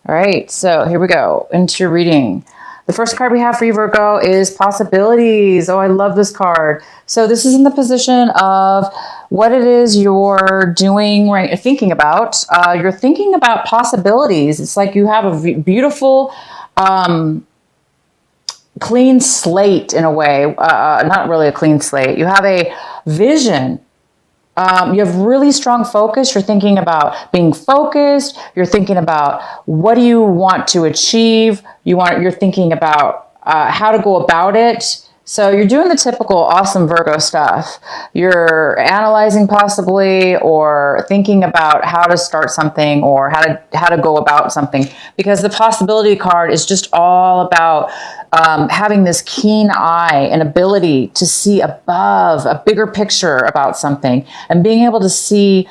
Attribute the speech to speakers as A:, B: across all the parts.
A: All right, so here we go into your reading. The first card we have for you, Virgo, is possibilities. Oh, I love this card. So this is in the position of what it is you're doing, right? Thinking about. You're thinking about possibilities. It's like you have a beautiful, clean slate in a way. Not really a clean slate. You have a vision. You have really strong focus. You're thinking about being focused. You're thinking about what do you want to achieve. You're thinking about how to go about it. So you're doing the typical awesome Virgo stuff. You're analyzing possibly, or thinking about how to start something, or how to go about something, because the possibility card is just all about having this keen eye and ability to see above a bigger picture about something, and being able to see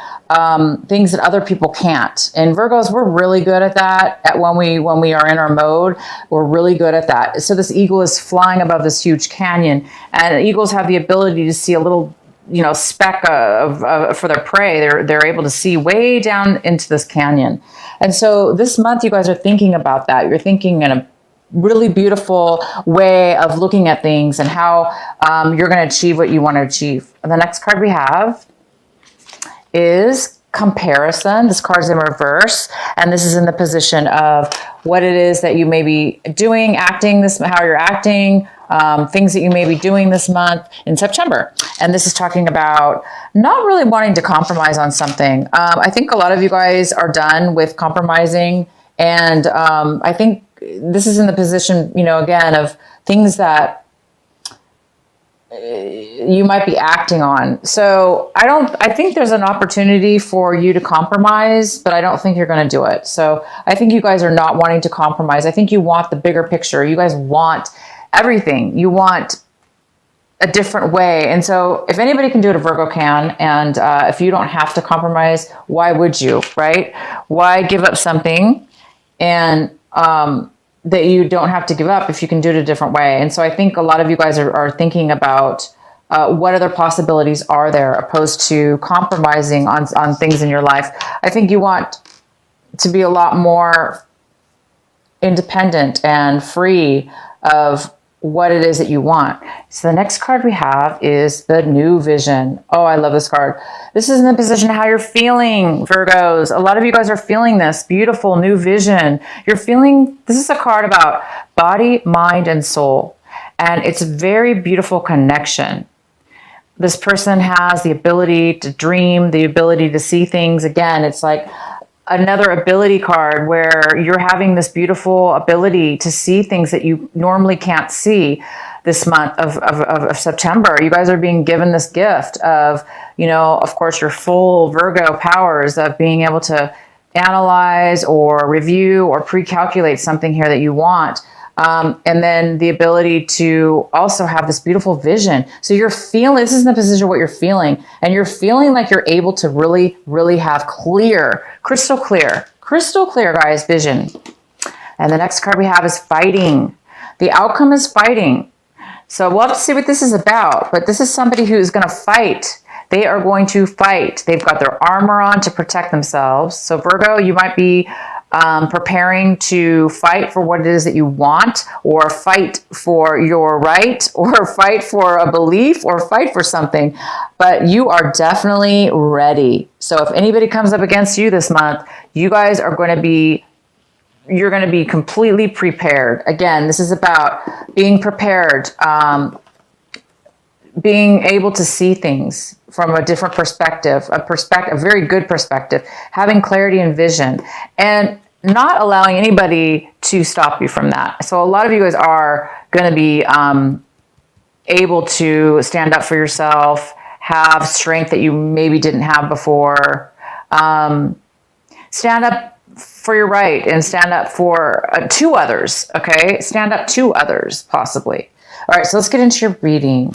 A: things that other people can't. And Virgos, we're really good at that. When we are in our mode, we're really good at that. So this eagle is flying above this huge canyon, and eagles have the ability to see a little, speck for their prey. They're able to see way down into this canyon. And so this month, you guys are thinking about that. You're thinking in a really beautiful way of looking at things and how you're going to achieve what you want to achieve. And the next card we have is comparison. This card's in reverse, and this is in the position of what it is that you may be doing, acting, how you're acting, things that you may be doing this month in September. And this is talking about not really wanting to compromise on something. I think a lot of you guys are done with compromising, and I think this is in the position, again, of things that you might be acting on. So I think there's an opportunity for you to compromise, but I don't think you're going to do it. So I think you guys are not wanting to compromise. I think you want the bigger picture. You guys want everything. You want a different way. And so if anybody can do it, a Virgo can. And if you don't have to compromise, why would you, right? Why give up something and that you don't have to give up if you can do it a different way? And so I think a lot of you guys are thinking about what other possibilities are there, opposed to compromising on things in your life. I think you want to be a lot more independent and free of what it is that you want. So the next card we have is the new vision. Oh, I love this card. This is in the position of how you're feeling, Virgos. A lot of you guys are feeling this beautiful new vision. You're feeling, this is a card about body, mind, and soul. And it's a very beautiful connection. This person has the ability to dream, the ability to see things. Again, it's like another ability card where you're having this beautiful ability to see things that you normally can't see this month of September. You guys are being given this gift of, of course, your full Virgo powers of being able to analyze or review or pre-calculate something here that you want. And then the ability to also have this beautiful vision. So you're feeling, this is in the position of what you're feeling. And you're feeling like you're able to really, really have crystal clear, guys, vision. And the next card we have is fighting. The outcome is fighting. So we'll have to see what this is about. But this is somebody who's going to fight. They are going to fight. They've got their armor on to protect themselves. So Virgo, you might be preparing to fight for what it is that you want, or fight for your right, or fight for a belief, or fight for something. But you are definitely ready. So if anybody comes up against you this month, you guys are going to be, you're going to be completely prepared. Again, this is about being prepared, being able to see things from a different perspective, a very good perspective, having clarity and vision, and not allowing anybody to stop you from that. So a lot of you guys are going to be able to stand up for yourself, have strength that you maybe didn't have before, stand up for your right, and stand up for to others, okay? Stand up to others, possibly. All right, so let's get into your reading.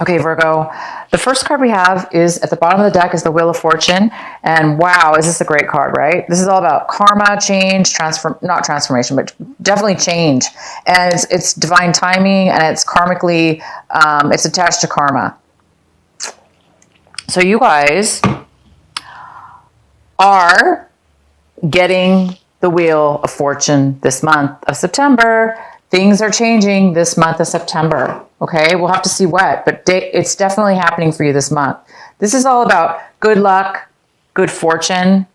A: Okay, Virgo, the first card we have is at the bottom of the deck is the Wheel of Fortune. And wow, is this a great card, right? This is all about karma, change, not transformation, but definitely change. And it's divine timing, and it's karmically, it's attached to karma. So you guys are getting the Wheel of Fortune this month of September. Things are changing this month of September. Okay, we'll have to see what, but it's definitely happening for you this month. This is all about good luck, good fortune,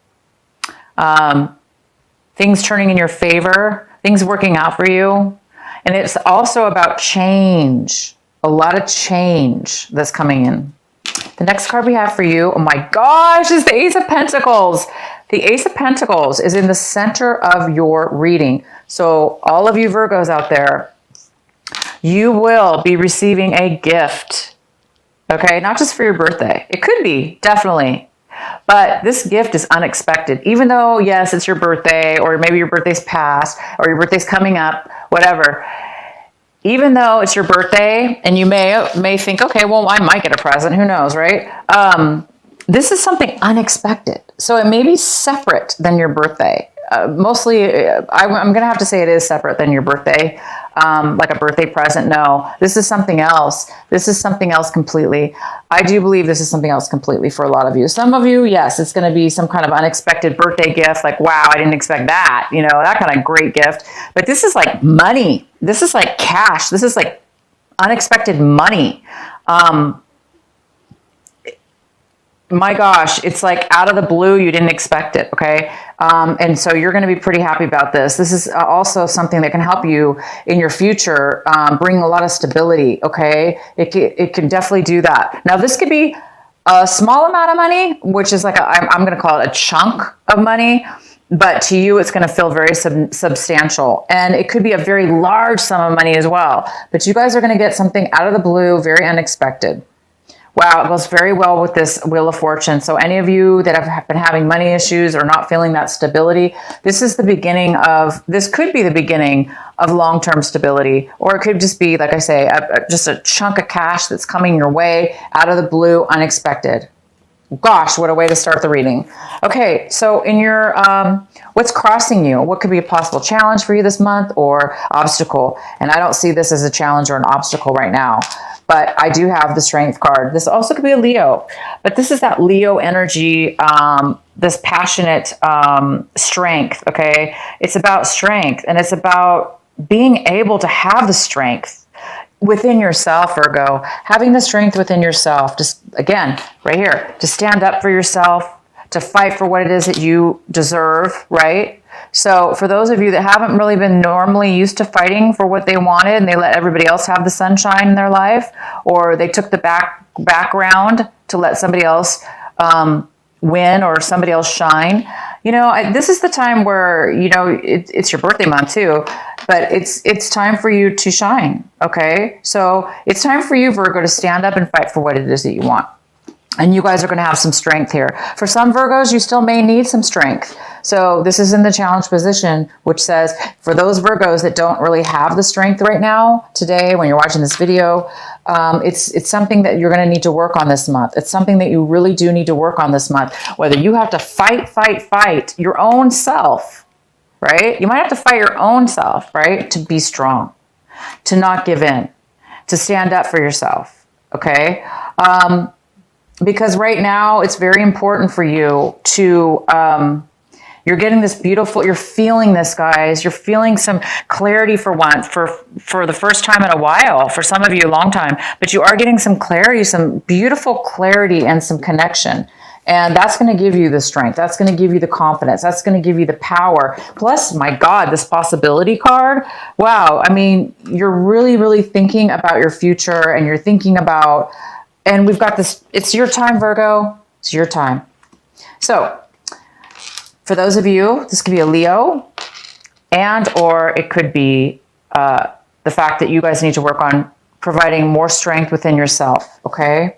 A: things turning in your favor, things working out for you. And it's also about change, a lot of change that's coming in. The next card we have for you, oh my gosh, is the Ace of Pentacles. The Ace of Pentacles is in the center of your reading. So all of you Virgos out there, you will be receiving a gift, okay? Not just for your birthday. It could be, definitely. But this gift is unexpected. Even though, yes, it's your birthday, or maybe your birthday's past, or your birthday's coming up, whatever. Even though it's your birthday, and you may think, okay, well, I might get a present. Who knows, right? This is something unexpected. So it may be separate than your birthday. Mostly, I'm going to have to say it is separate than your birthday. Like a birthday present. No, this is something else. This is something else completely. I do believe this is something else completely for a lot of you. Some of you, yes, it's going to be some kind of unexpected birthday gift. Like, wow, I didn't expect that. You know, that kind of great gift. But this is like money. This is like cash. This is like unexpected money. My gosh, it's like out of the blue, you didn't expect it, okay? And so you're going to be pretty happy about this. This is also something that can help you in your future, bring a lot of stability, okay? It can definitely do that. Now, this could be a small amount of money, which is like, I'm going to call it a chunk of money, but to you, it's going to feel very substantial. And it could be a very large sum of money as well. But you guys are going to get something out of the blue, very unexpected. Wow, it goes very well with this Wheel of Fortune. So any of you that have been having money issues or not feeling that stability, this is the beginning of, this could be the beginning of long-term stability. Or it could just be, like I say, just a chunk of cash that's coming your way out of the blue, unexpected. Gosh, what a way to start the reading. Okay, so in your, what's crossing you? What could be a possible challenge for you this month or obstacle? And I don't see this as a challenge or an obstacle right now. But I do have the Strength card. This also could be a Leo. But this is that Leo energy, this passionate strength, okay? It's about strength, and it's about being able to have the strength within yourself, Virgo. Having the strength within yourself, just, again, right here, to stand up for yourself, to fight for what it is that you deserve, right? So for those of you that haven't really been normally used to fighting for what they wanted and they let everybody else have the sunshine in their life, or they took the background to let somebody else win or somebody else shine, you know, this is the time where, you know, it's your birthday month too, but it's time for you to shine, okay? So it's time for you, Virgo, to stand up and fight for what it is that you want. And you guys are going to have some strength here. For some Virgos, you still may need some strength. So this is in the challenge position, which says for those Virgos that don't really have the strength right now, today, when you're watching this video, it's something that you're going to need to work on this month. It's something that you really do need to work on this month. Whether you have to fight your own self, right? You might have to fight your own self, right? To be strong, to not give in, to stand up for yourself, okay? Because right now it's very important for you to, you're getting this beautiful, you're feeling this, guys. You're feeling some clarity for once, for the first time in a while, for some of you a long time, but you are getting some clarity, some beautiful clarity and some connection. And that's going to give you the strength. That's going to give you the confidence. That's going to give you the power. Plus, my God, this possibility card. Wow. I mean, you're really, really thinking about your future, and you're thinking about, and we've got this, it's your time, Virgo. It's your time. So for those of you, this could be a Leo, and or it could be the fact that you guys need to work on providing more strength within yourself, okay?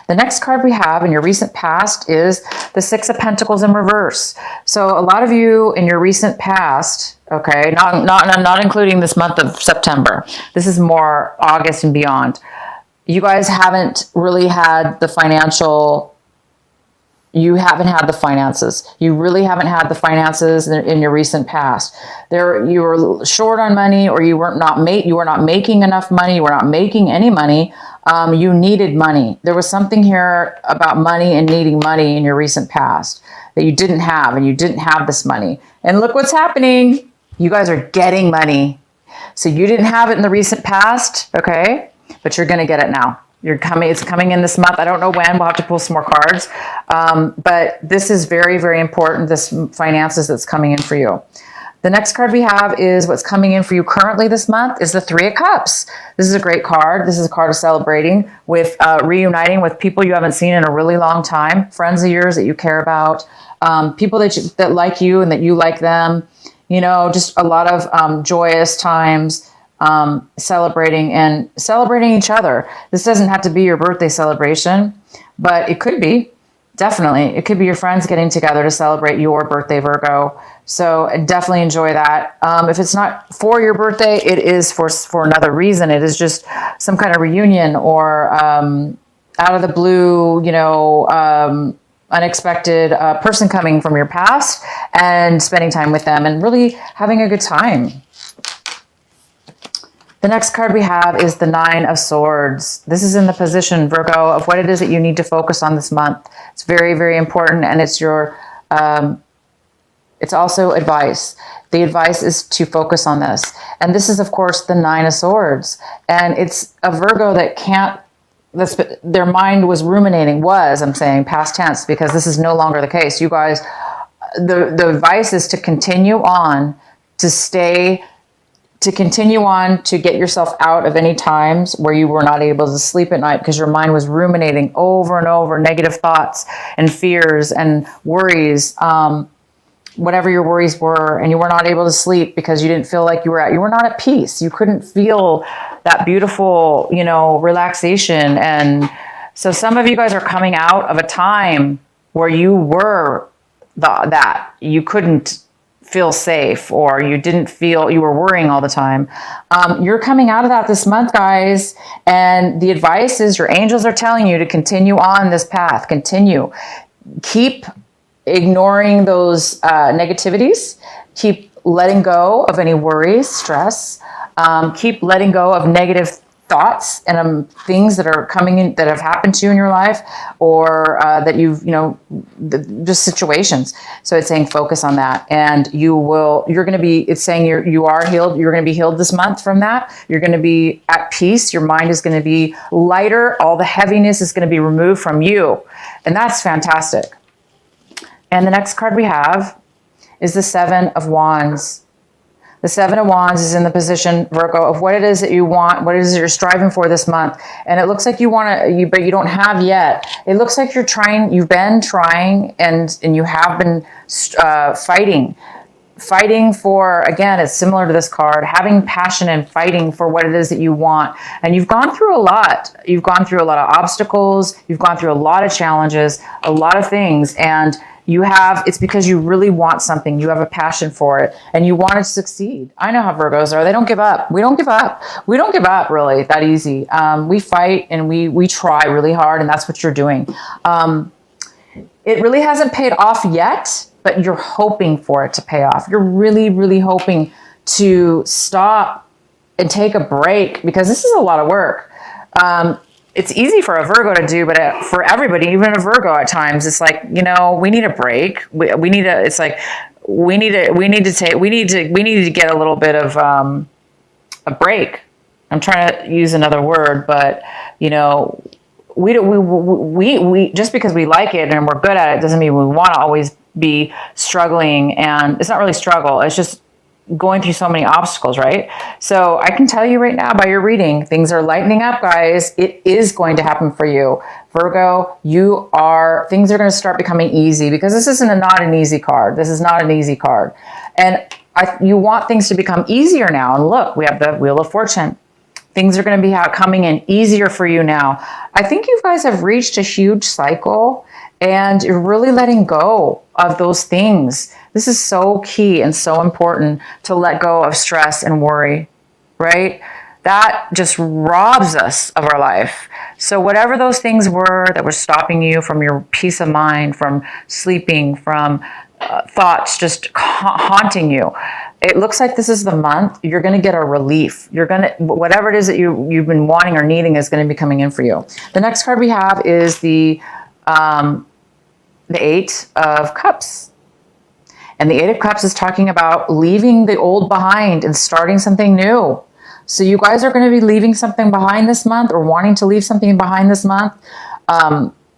A: The next card we have in your recent past is the Six of Pentacles in reverse. So a lot of you in your recent past, okay, not including this month of September. This is more August and beyond. You guys haven't really had the financial, you haven't had the finances. You really haven't had the finances in your recent past. You were short on money, or you were not making enough money. You were not making any money. You needed money. There was something here about money and needing money in your recent past that you didn't have, and you didn't have this money. And look what's happening. You guys are getting money. So you didn't have it in the recent past, okay? But you're going to get it now. It's coming in this month. I don't know when. We'll have to pull some more cards. But this is very, very important, this finances that's coming in for you. The next card we have is what's coming in for you currently this month is the Three of Cups. This is a great card. This is a card of celebrating with reuniting with people you haven't seen in a really long time, friends of yours that you care about, people that like you and that you like them. You know, just a lot of joyous times, celebrating each other. This doesn't have to be your birthday celebration, but it could be. Definitely. It could be your friends getting together to celebrate your birthday, Virgo. So definitely enjoy that. If it's not for your birthday, it is for another reason. It is just some kind of reunion or out of the blue, you know, unexpected person coming from your past and spending time with them and really having a good time. The next card we have is the Nine of Swords. This is in the position, Virgo, of what it is that you need to focus on this month. It's very, very important, and it's your, it's also advice. The advice is to focus on this. And this is, of course, the Nine of Swords. And it's a Virgo that can't, their mind was ruminating, I'm saying past tense, because this is no longer the case. You guys, the advice is to continue on, to continue on to get yourself out of any times where you were not able to sleep at night because your mind was ruminating over and over negative thoughts and fears and worries, whatever your worries were, and you were not able to sleep because you didn't feel like you were not at peace. You couldn't feel that beautiful, you know, relaxation. And so some of you guys are coming out of a time where you were that you couldn't feel safe, or you didn't feel, you were worrying all the time. You're coming out of that this month, guys. And the advice is your angels are telling you to continue on this path. Continue. Keep ignoring those negativities. Keep letting go of any worries, stress. Keep letting go of negative thoughts and things that are coming in that have happened to you in your life, or that you've, you know, just situations. So it's saying focus on that, and it's saying you are healed. You're going to be healed this month from that. You're going to be at peace. Your mind is going to be lighter. All the heaviness is going to be removed from you. And that's fantastic. And the next card we have is the Seven of Wands. The Seven of Wands is in the position, Virgo, of what it is that you want, what it is that you're striving for this month. And it looks like you want to, but you don't have yet. It looks like you've been trying, and you have been fighting for, again, it's similar to this card, having passion and fighting for what it is that you want. And you've gone through a lot. You've gone through a lot of obstacles. You've gone through a lot of challenges, a lot of things. And it's because you really want something. You have a passion for it and you want to succeed. I know how Virgos are. They don't give up. We don't give up. We don't give up really that easy. We fight and we try really hard, and that's what you're doing. It really hasn't paid off yet, but you're hoping for it to pay off. You're really, really hoping to stop and take a break, because this is a lot of work. It's easy for a Virgo to do, but for everybody, even a Virgo at times, it's like, you know, we need a break. We need to get a little bit of a break. I'm trying to use another word, but you know, we just because we like it and we're good at it doesn't mean we want to always be struggling. And it's not really struggle. It's just going through so many obstacles, right? So I can tell you right now by your reading, things are lightening up, guys. It is going to happen for you. Virgo, things are going to start becoming easy, because this isn't not an easy card. This is not an easy card. And you want things to become easier now. And look, we have the Wheel of Fortune. Things are going to be coming in easier for you now. I think you guys have reached a huge cycle, and you're really letting go of those things. This is so key and so important, to let go of stress and worry, right? That just robs us of our life. So whatever those things were that were stopping you from your peace of mind, from sleeping, from thoughts just haunting you. It looks like this is the month you're going to get a relief. You're going to, whatever it is that you've been wanting or needing is going to be coming in for you. The next card we have is the Eight of Cups. And the Eight of Cups is talking about leaving the old behind and starting something new. So you guys are going to be leaving something behind this month, or wanting to leave something behind this month.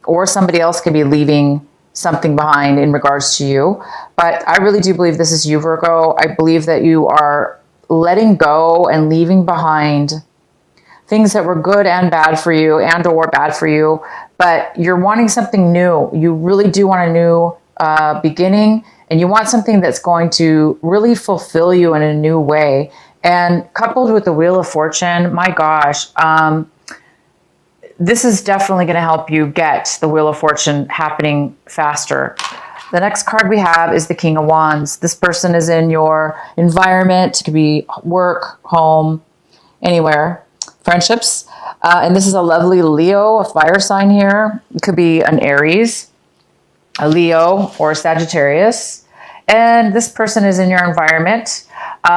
A: Or somebody else could be leaving something behind in regards to you. But I really do believe this is you, Virgo. I believe that you are letting go and leaving behind things that were good and bad for you, and or bad for you. But you're wanting something new. You really do want a new beginning, and you want something that's going to really fulfill you in a new way. And coupled with the Wheel of Fortune, my gosh, this is definitely going to help you get the Wheel of Fortune happening faster. The next card we have is the King of Wands. This person is in your environment. It could be work, home, anywhere, friendships. And this is a lovely Leo, a fire sign here. It could be an Aries, a Leo, or a Sagittarius. And this person is in your environment.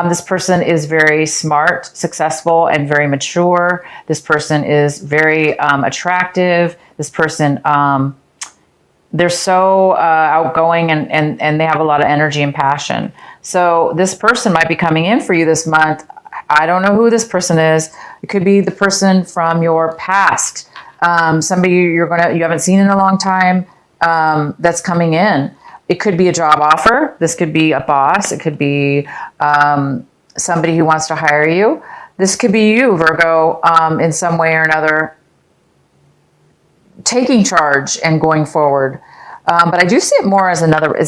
A: This person is very smart, successful, and very mature. This person is very attractive. This person, they're so outgoing, and they have a lot of energy and passion. So this person might be coming in for you this month. I don't know who this person is. It could be the person from your past. Somebody you haven't seen in a long time, that's coming in. It could be a job offer. This could be a boss. It could be somebody who wants to hire you. This could be you, Virgo, in some way or another, taking charge and going forward. But I do see it more as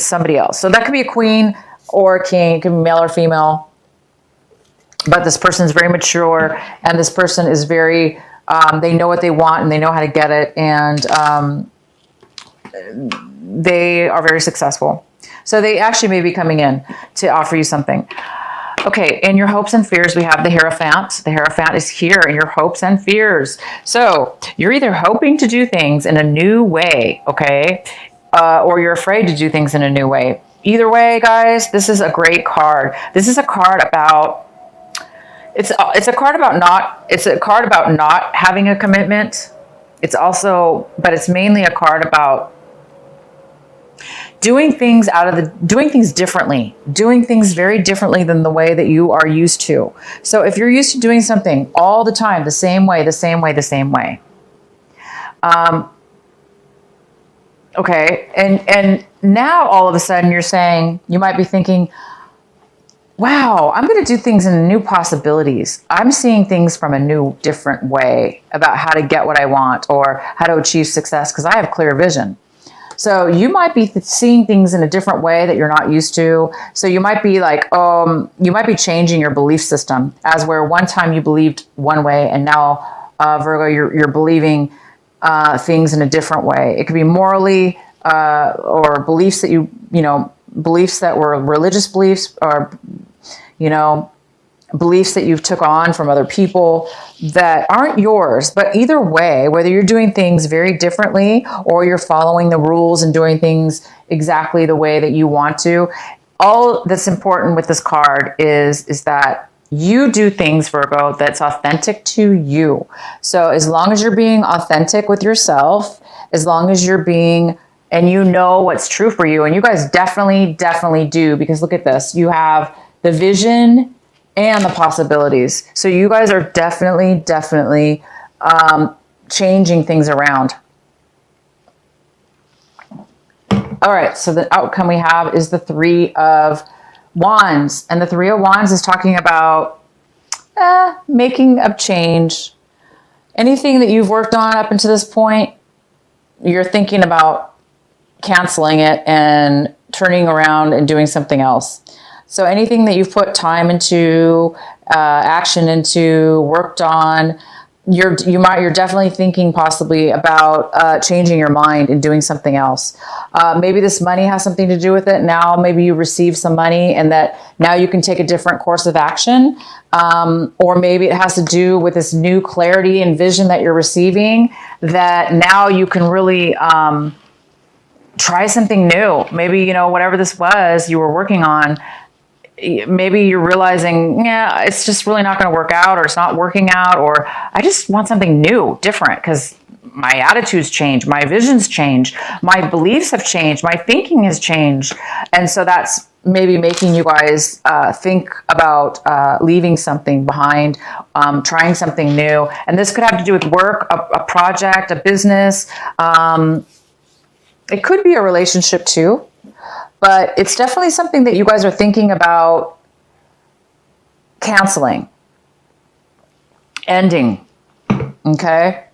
A: somebody else. So that could be a queen or a king. It could be male or female. But this person is very mature, and this person is very, they know what they want, and they know how to get it. And they are very successful. So they actually may be coming in to offer you something. Okay, in your hopes and fears, we have the Hierophant. The Hierophant is here in your hopes and fears. So you're either hoping to do things in a new way, okay, or you're afraid to do things in a new way. Either way, guys, this is a great card. This is a card about, it's a card about not having a commitment. It's also, but it's mainly a card about doing things differently, doing things very differently than the way that you are used to. So if you're used to doing something all the time, the same way. Okay. And now all of a sudden you might be thinking, wow, I'm going to do things in new possibilities. I'm seeing things from a new, different way about how to get what I want or how to achieve success, because I have clear vision. So you might be seeing things in a different way that you're not used to. So you might be like, you might be changing your belief system, as where one time you believed one way, and now, Virgo, you're believing things in a different way. It could be morally, or beliefs that beliefs that were religious beliefs, or, beliefs that you've took on from other people that aren't yours. But either way, whether you're doing things very differently or you're following the rules and doing things exactly the way that you want to, all that's important with this card is that you do things, Virgo, that's authentic to you. So as long as you're being authentic with yourself, as long as you're being, and you know what's true for you, and you guys definitely do, because look at this, you have the vision and the possibilities. So you guys are definitely changing things around. All right, so the outcome we have is the Three of Wands. And the Three of Wands is talking about making a change. Anything that you've worked on up until this point, you're thinking about canceling it and turning around and doing something else. So anything that you've put time into, action into, worked on, you're definitely thinking possibly about changing your mind and doing something else. Maybe this money has something to do with it. Now maybe you receive some money, and that now you can take a different course of action. Or maybe it has to do with this new clarity and vision that you're receiving, that now you can really try something new. Maybe, you know, whatever this was you were working on, maybe you're realizing, yeah, it's just really not going to work out, or it's not working out, or I just want something new, different, because my attitudes change, my visions change, my beliefs have changed, my thinking has changed. And so that's maybe making you guys think about leaving something behind, trying something new. And this could have to do with work, a project, a business. It could be a relationship too. But it's definitely something that you guys are thinking about canceling, ending, okay?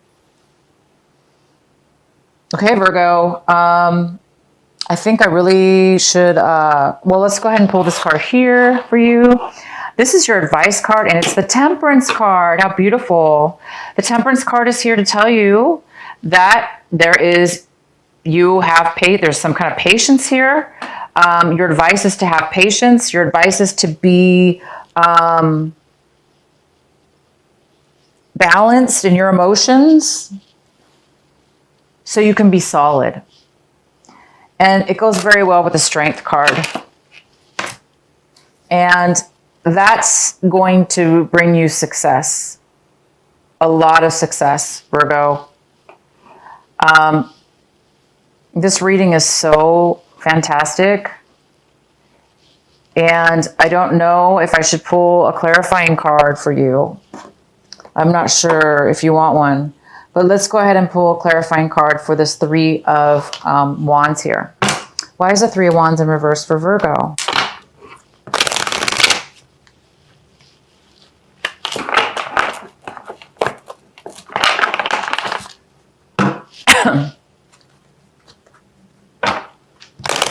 A: Okay, Virgo, I think I really should, well, let's go ahead and pull this card here for you. This is your advice card, and it's the Temperance card. How beautiful. The Temperance card is here to tell you that there's some kind of patience here. Your advice is to have patience. Your advice is to be balanced in your emotions so you can be solid. And it goes very well with the Strength card. And that's going to bring you success. A lot of success, Virgo. This reading is so fantastic. And I don't know if I should pull a clarifying card for you. I'm not sure if you want one, but let's go ahead and pull a clarifying card for this Three of Wands here. Why is the Three of Wands in reverse for Virgo?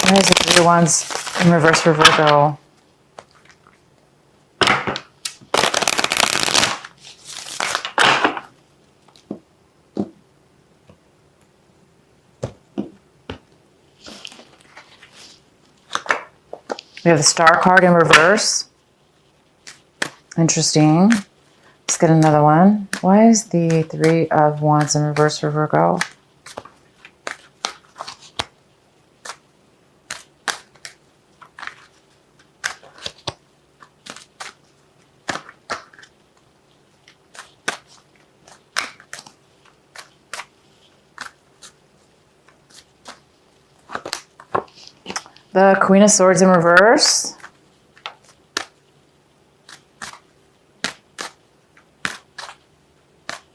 A: Why is the Three of Wands in reverse for Virgo? We have the Star card in reverse. Interesting. Let's get another one. Why is the Three of Wands in reverse for Virgo? The Queen of Swords in reverse.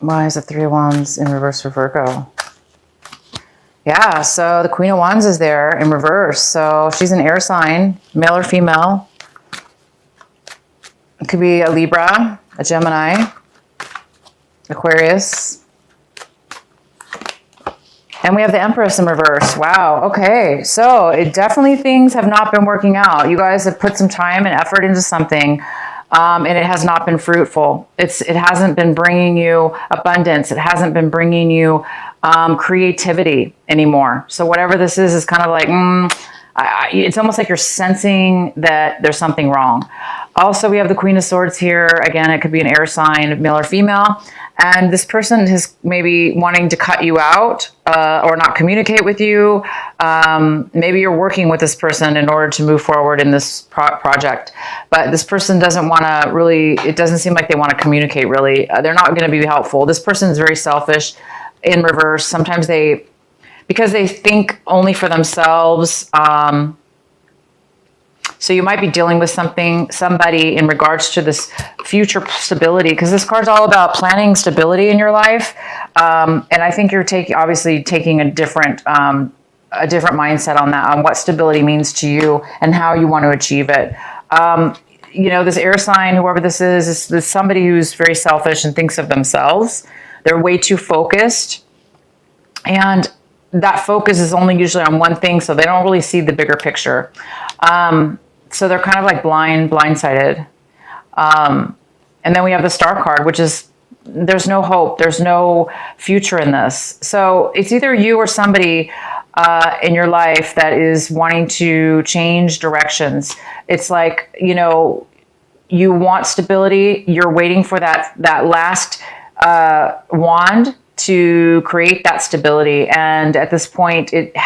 A: Why is the Three of Wands in reverse for Virgo? Yeah, so the Queen of Wands is there in reverse. So she's an air sign, male or female. It could be a Libra, a Gemini, Aquarius. And we have the Empress in reverse. Wow. Okay. So it definitely, things have not been working out. You guys have put some time and effort into something, and it has not been fruitful. It hasn't been bringing you abundance. It hasn't been bringing you creativity anymore. So whatever this is kind of like, it's almost like you're sensing that there's something wrong. Also, we have the Queen of Swords here. Again, it could be an air sign, male or female. And this person is maybe wanting to cut you out or not communicate with you. Maybe you're working with this person in order to move forward in this project. But this person doesn't want to really, it doesn't seem like they want to communicate really. They're not going to be helpful. This person is very selfish in reverse. Sometimes because they think only for themselves. So you might be dealing with somebody in regards to this future stability, because this card's all about planning stability in your life. And I think you're obviously taking a different mindset on that, on what stability means to you and how you want to achieve it. You know, this air sign, whoever this is somebody who's very selfish and thinks of themselves. They're way too focused. And that focus is only usually on one thing, so they don't really see the bigger picture. So they're kind of like blindsided. And then we have the Star card, which is, there's no hope. There's no future in this. So it's either you or somebody in your life that is wanting to change directions. It's like, you know, you want stability. You're waiting for that last wand to create that stability. And at this point, it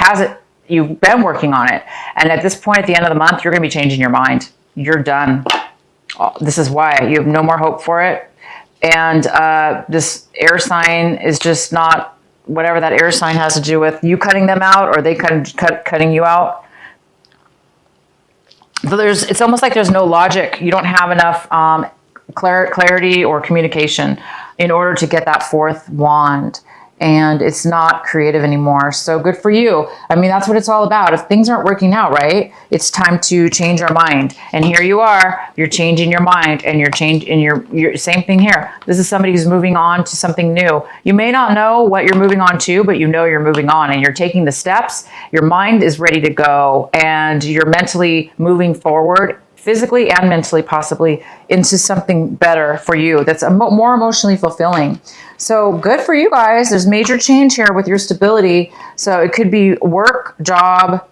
A: you've been working on it. And at this point, at the end of the month, you're going to be changing your mind. You're done. This is why you have no more hope for it. And this air sign is just not, whatever that air sign has to do with you cutting them out, or they cutting you out. So it's almost like there's no logic. You don't have enough clarity or communication in order to get that fourth wand. And it's not creative anymore. So good for you. I mean, that's what it's all about. If things aren't working out right, it's time to change our mind. And here you are, you're changing your mind, and you're changing your same thing here. This is somebody who's moving on to something new. You may not know what you're moving on to, but you know you're moving on and you're taking the steps. Your mind is ready to go, and you're mentally moving forward, physically and mentally, possibly into something better for you that's more emotionally fulfilling. So good for you guys. There's major change here with your stability. So it could be work, job.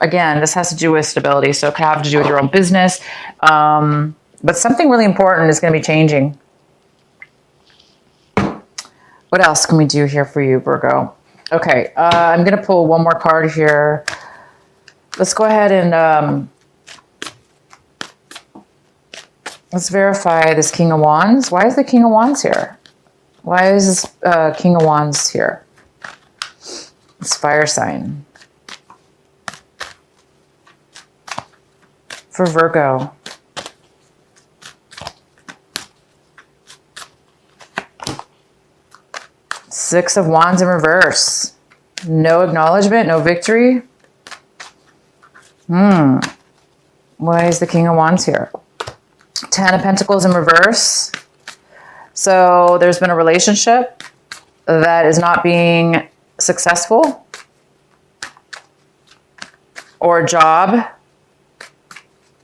A: Again, this has to do with stability. So it could have to do with your own business. But something really important is going to be changing. What else can we do here for you, Virgo? Okay, I'm going to pull one more card here. Let's go ahead and let's verify this King of Wands. Why is the King of Wands here? Why is this King of Wands here? It's fire sign. For Virgo. Six of Wands in reverse. No acknowledgement, no victory. Why is the King of Wands here? 10 of Pentacles in reverse. So there's been a relationship that is not being successful, or a job,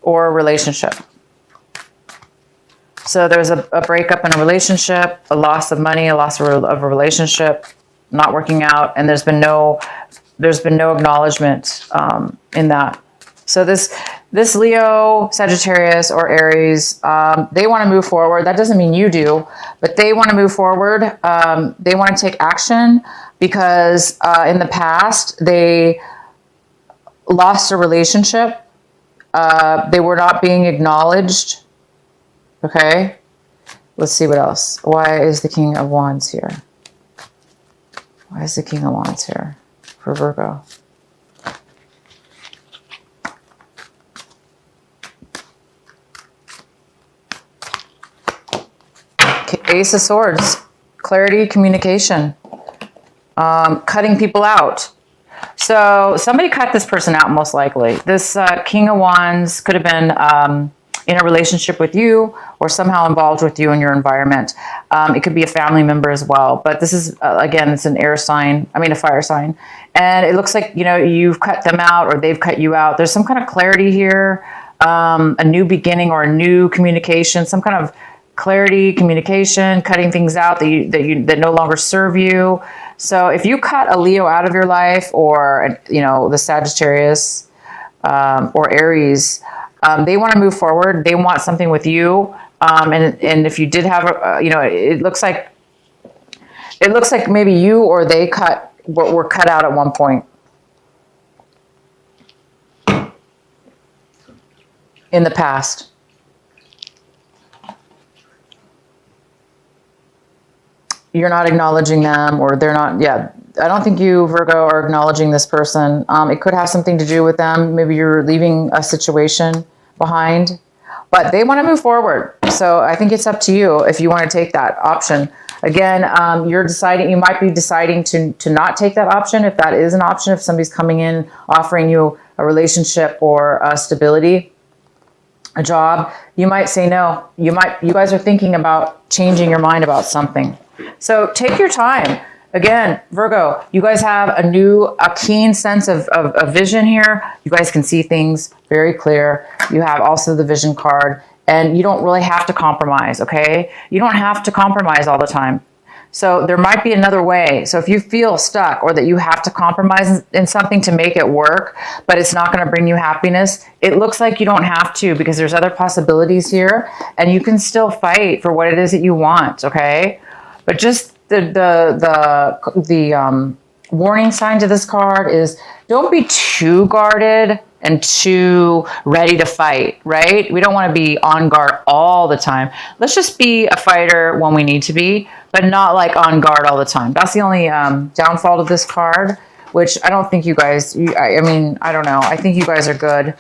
A: or a relationship. So there's a breakup in a relationship, a loss of money, a loss of a relationship, not working out, and there's been no acknowledgement in that. So this Leo, Sagittarius, or Aries, they want to move forward. That doesn't mean you do, but they want to move forward. They want to take action because in the past they lost a relationship. They were not being acknowledged. Okay, let's see what else. Why is the King of Wands here? Why is the King of Wands here for Virgo? Ace of Swords, clarity, communication, cutting people out. So somebody cut this person out, most likely. This King of Wands could have been in a relationship with you, or somehow involved with you in your environment. It could be a family member as well. But this is, again, it's an air sign, a fire sign. And it looks like, you've cut them out, or they've cut you out. There's some kind of clarity here, a new beginning, or a new communication, some kind of clarity, communication, cutting things out that no longer serve you. So if you cut a Leo out of your life, or the Sagittarius or Aries, they want to move forward. They want something with you. And if you did have it looks like maybe you or they were cut out at one point in the past. You're not acknowledging them, or they're not. Yeah, I don't think you, Virgo, are acknowledging this person. It could have something to do with them. Maybe you're leaving a situation behind, but they want to move forward. So I think it's up to you if you want to take that option. Again, you might be deciding to not take that option, if that is an option, if somebody's coming in offering you a relationship or stability, a job. You might say no. You guys are thinking about changing your mind about something. So take your time. Again, Virgo, you guys have a keen sense of vision here. You guys can see things very clear. You have also the vision card, and you don't really have to compromise, okay? You don't have to compromise all the time. So there might be another way. So if you feel stuck, or that you have to compromise in something to make it work, but it's not going to bring you happiness, it looks like you don't have to, because there's other possibilities here, and you can still fight for what it is that you want, okay? But just the warning sign to this card is don't be too guarded and too ready to fight, right? We don't want to be on guard all the time. Let's just be a fighter when we need to be, but not like on guard all the time. That's the only downfall to this card, which I don't think you guys, I mean, I don't know. I think you guys are good.